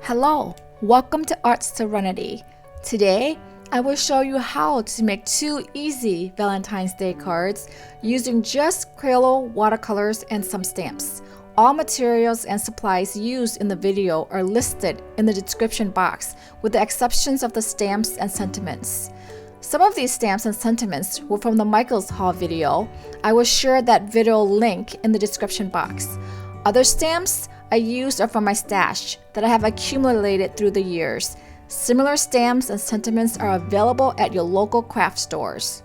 Hello, welcome to Art Serenity. Today, I will show you how to make 2 easy Valentine's Day cards using just Crayola watercolors and some stamps. All materials and supplies used in the video are listed in the description box with the exceptions of the stamps and sentiments. Some of these stamps and sentiments were from the Michael's haul video. I will share that video link in the description box. Other stamps I used are from my stash that I have accumulated through the years. Similar stamps and sentiments are available at your local craft stores.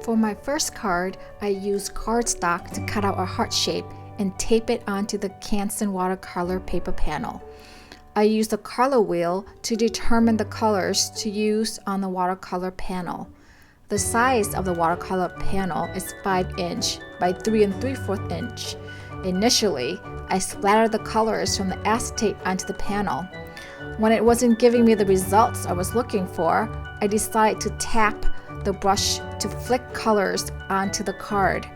For my first card, I used cardstock to cut out a heart shape and tape it onto the Canson watercolor paper panel. I used a color wheel to determine the colors to use on the watercolor panel. The size of the watercolor panel is 5" by 3 3/4 inch. Initially, I splattered the colors from the acetate onto the panel. When it wasn't giving me the results I was looking for, I decided to tap the brush to flick colors onto the card.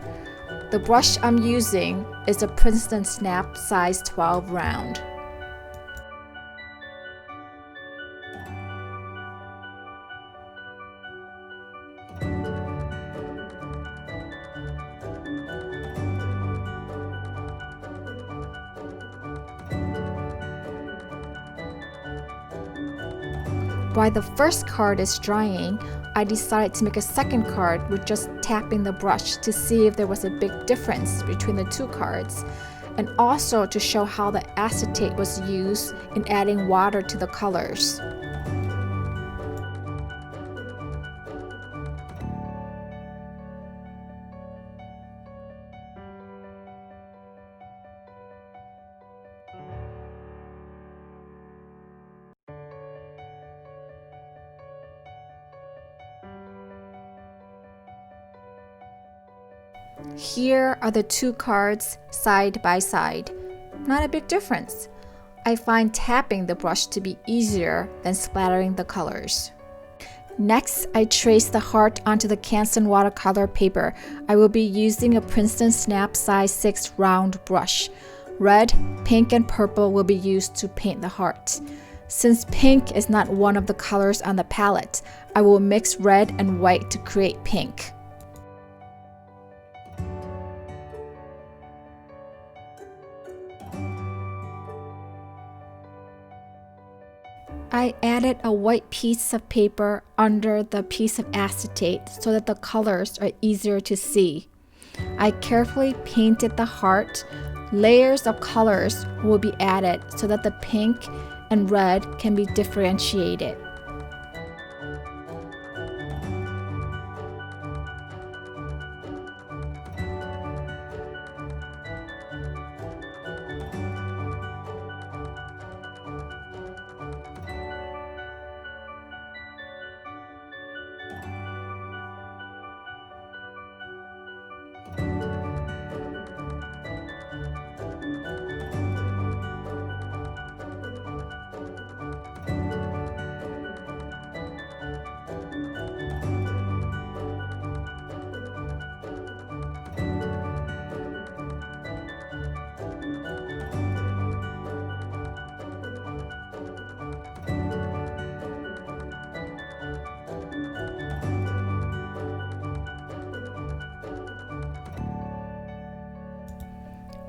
The brush I'm using is a Princeton Snap size 12 round. While the first card is drying, I decided to make a second card with just tapping the brush to see if there was a big difference between the 2 cards, and also to show how the acetate was used in adding water to the colors. Here are the 2 cards side by side. Not a big difference. I find tapping the brush to be easier than splattering the colors. Next, I trace the heart onto the Canson watercolor paper. I will be using a Princeton Snap size 6 round brush. Red, pink, and purple will be used to paint the heart. Since pink is not one of the colors on the palette, I will mix red and white to create pink. I added a white piece of paper under the piece of acetate so that the colors are easier to see. I carefully painted the heart. Layers of colors will be added so that the pink and red can be differentiated.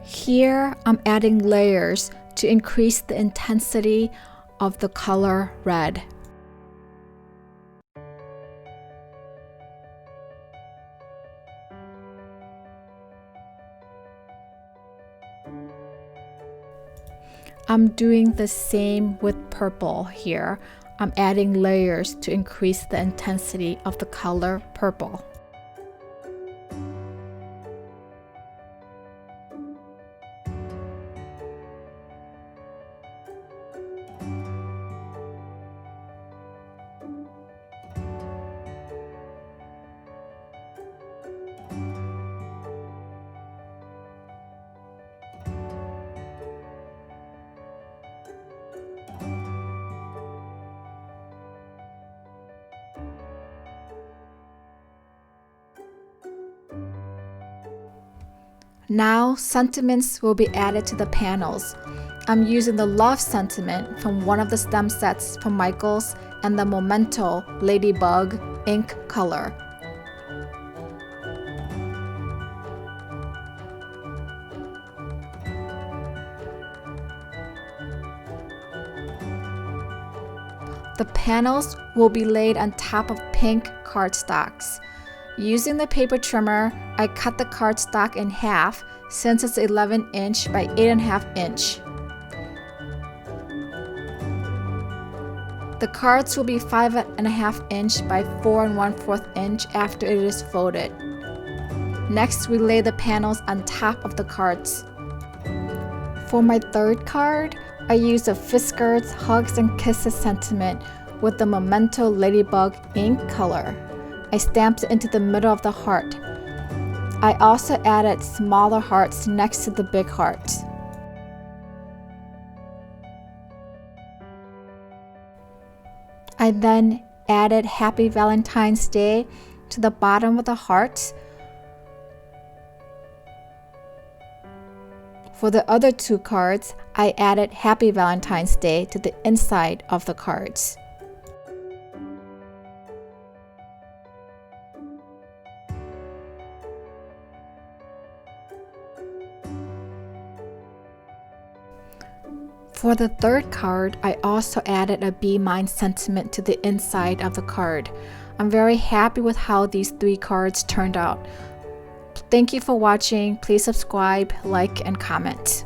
Here, I'm adding layers to increase the intensity of the color red. I'm doing the same with purple here. I'm adding layers to increase the intensity of the color purple. Now, sentiments will be added to the panels. I'm using the Love sentiment from one of the stem sets from Michaels and the Memento Ladybug ink color. The panels will be laid on top of pink cardstocks. Using the paper trimmer, I cut the cardstock in half since it's 11 inch by 8.5 inch. The cards will be 5.5 inch by 4 1/4 inch after it is folded. Next, we lay the panels on top of the cards. For my third card, I used a Fiskars Hugs and Kisses sentiment with the Memento Ladybug ink color. I stamped it into the middle of the heart. I also added smaller hearts next to the big heart. I then added Happy Valentine's Day to the bottom of the heart. For the other two cards, I added Happy Valentine's Day to the inside of the cards. For the third card, I also added a Be Mine sentiment to the inside of the card. I'm very happy with how these three cards turned out. Thank you for watching. Please subscribe, like, and comment.